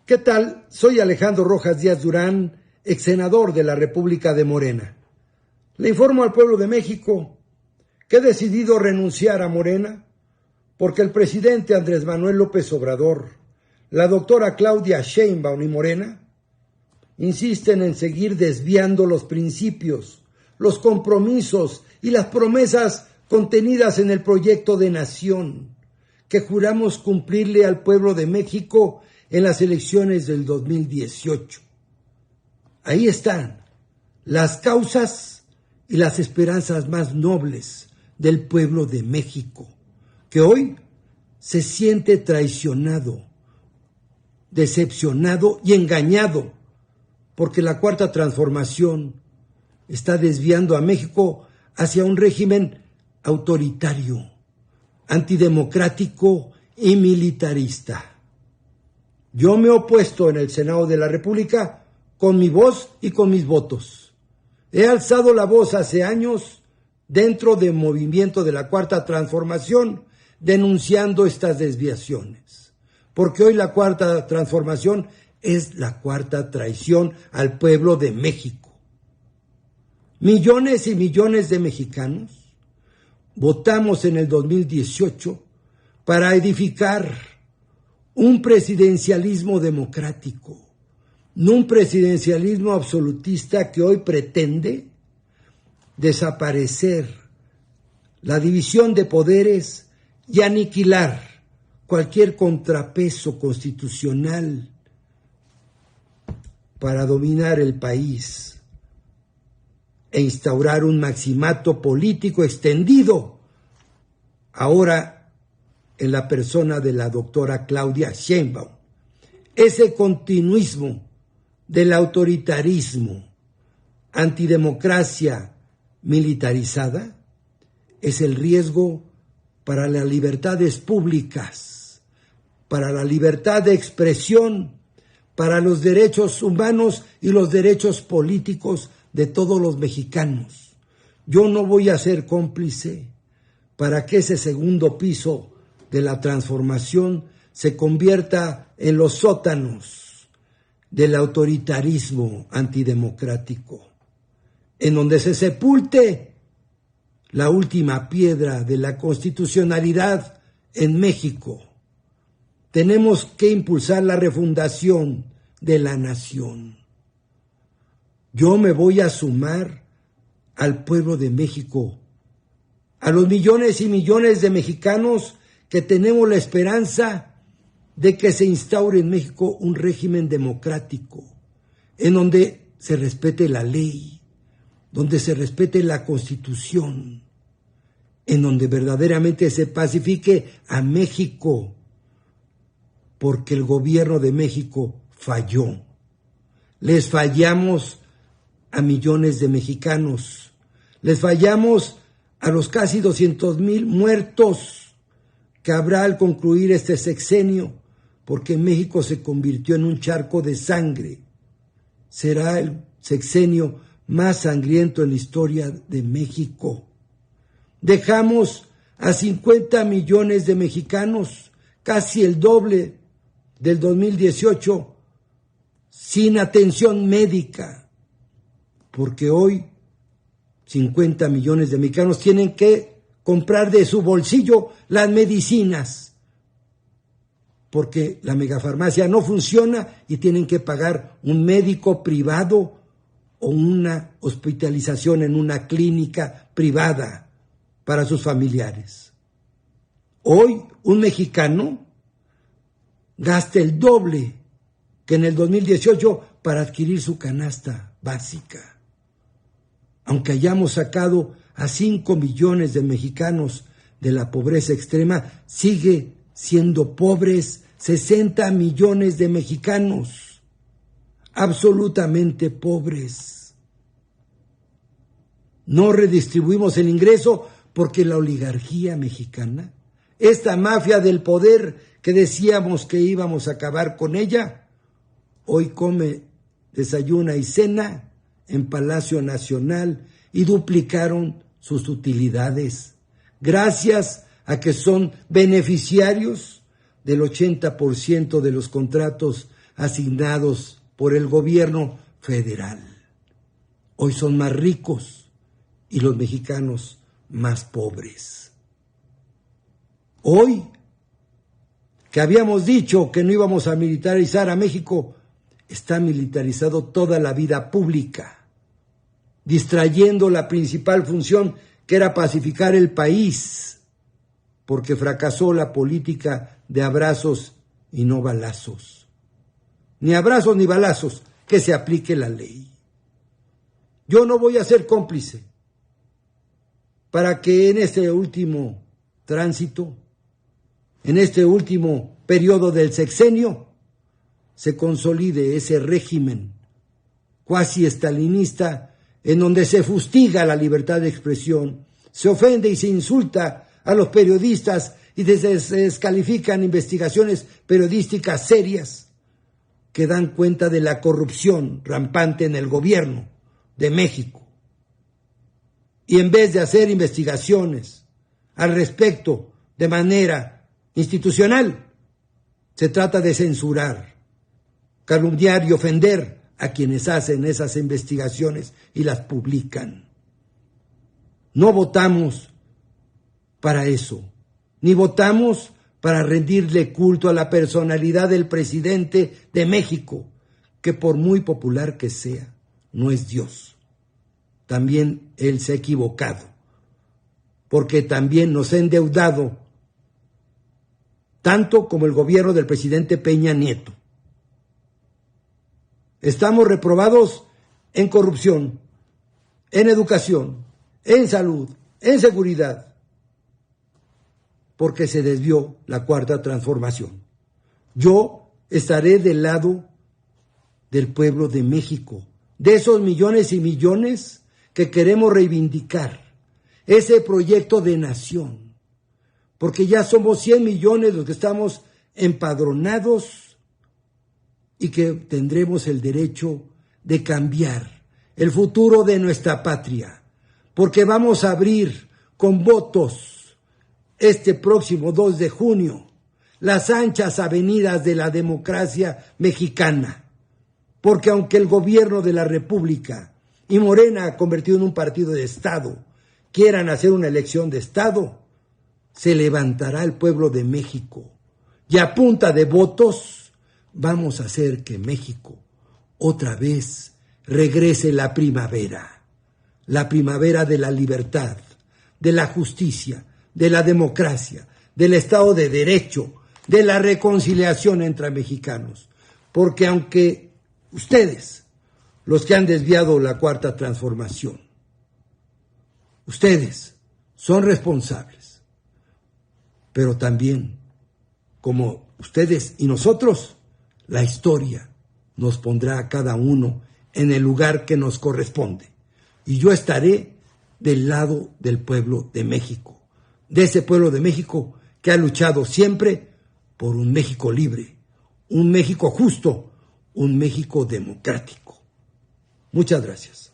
¿Qué tal? Soy Alejandro Rojas Díaz Durán, ex senador de la República de Morena. Le informo al pueblo de México que he decidido renunciar a Morena porque el presidente Andrés Manuel López Obrador, la doctora Claudia Sheinbaum y Morena insisten en seguir desviando los principios, los compromisos y las promesas contenidas en el proyecto de nación que juramos cumplirle al pueblo de México en las elecciones del 2018. Ahí están las causas y las esperanzas más nobles del pueblo de México, que hoy se siente traicionado, decepcionado y engañado, porque la Cuarta Transformación está desviando a México hacia un régimen autoritario, antidemocrático y militarista. Yo me he opuesto en el Senado de la República con mi voz y con mis votos. He alzado la voz hace años dentro del movimiento de la Cuarta Transformación denunciando estas desviaciones, porque hoy la Cuarta Transformación es la cuarta traición al pueblo de México. Millones y millones de mexicanos votamos en el 2018 para edificar un presidencialismo democrático, no un presidencialismo absolutista que hoy pretende desaparecer la división de poderes y aniquilar cualquier contrapeso constitucional para dominar el país e instaurar un maximato político extendido ahora en la persona de la doctora Claudia Sheinbaum. Ese continuismo del autoritarismo, antidemocracia militarizada, es el riesgo para las libertades públicas, para la libertad de expresión, para los derechos humanos y los derechos políticos de todos los mexicanos. Yo no voy a ser cómplice para que ese segundo piso de la transformación se convierta en los sótanos del autoritarismo antidemocrático, en donde se sepulte la última piedra de la constitucionalidad en México. Tenemos que impulsar la refundación de la nación. Yo me voy a sumar al pueblo de México, a los millones y millones de mexicanos que tenemos la esperanza de que se instaure en México un régimen democrático, en donde se respete la ley, donde se respete la Constitución, en donde verdaderamente se pacifique a México, porque el gobierno de México falló. Les fallamos a millones de mexicanos, les fallamos a los casi 200,000 muertos que habrá al concluir este sexenio, porque México se convirtió en un charco de sangre. Será el sexenio más sangriento en la historia de México. Dejamos a 50 millones de mexicanos, casi el doble del 2018, sin atención médica, porque hoy 50 millones de mexicanos tienen que comprar de su bolsillo las medicinas, porque la megafarmacia no funciona y tienen que pagar un médico privado o una hospitalización en una clínica privada para sus familiares. Hoy un mexicano gasta el doble que en el 2018 para adquirir su canasta básica. Aunque hayamos sacado a 5 millones de mexicanos de la pobreza extrema, sigue siendo pobres 60 millones de mexicanos, absolutamente pobres. No redistribuimos el ingreso porque la oligarquía mexicana, esta mafia del poder que decíamos que íbamos a acabar con ella, hoy come, desayuna y cena en Palacio Nacional y duplicaron sus utilidades, gracias a que son beneficiarios del 80% de los contratos asignados por el gobierno federal. Hoy son más ricos y los mexicanos más pobres. Hoy, que habíamos dicho que no íbamos a militarizar a México, está militarizado toda la vida pública, distrayendo la principal función, que era pacificar el país, porque fracasó la política de abrazos y no balazos. Ni abrazos ni balazos, que se aplique la ley. Yo no voy a ser cómplice para que en este último tránsito, en este último periodo del sexenio, se consolide ese régimen cuasi estalinista en donde se fustiga la libertad de expresión, se ofende y se insulta a los periodistas y se descalifican investigaciones periodísticas serias que dan cuenta de la corrupción rampante en el gobierno de México. Y en vez de hacer investigaciones al respecto de manera institucional, se trata de censurar, calumniar y ofender a quienes hacen esas investigaciones y las publican. No votamos para eso, ni votamos para rendirle culto a la personalidad del presidente de México, que por muy popular que sea, no es Dios. También él se ha equivocado, porque también nos ha endeudado, tanto como el gobierno del presidente Peña Nieto. Estamos reprobados en corrupción, en educación, en salud, en seguridad, porque se desvió la cuarta transformación. Yo estaré del lado del pueblo de México, de esos millones y millones que queremos reivindicar ese proyecto de nación, porque ya somos 100 millones los que estamos empadronados y que tendremos el derecho de cambiar el futuro de nuestra patria, porque vamos a abrir con votos este próximo 2 de junio las anchas avenidas de la democracia mexicana, porque aunque el gobierno de la República y Morena, convertido en un partido de Estado, quieran hacer una elección de Estado, se levantará el pueblo de México y a punta de votos vamos a hacer que México otra vez regrese la primavera de la libertad, de la justicia, de la democracia, del Estado de Derecho, de la reconciliación entre mexicanos. Porque aunque ustedes, los que han desviado la cuarta transformación, ustedes son responsables, pero también, como ustedes y nosotros, la historia nos pondrá a cada uno en el lugar que nos corresponde. Y yo estaré del lado del pueblo de México, de ese pueblo de México que ha luchado siempre por un México libre, un México justo, un México democrático. Muchas gracias.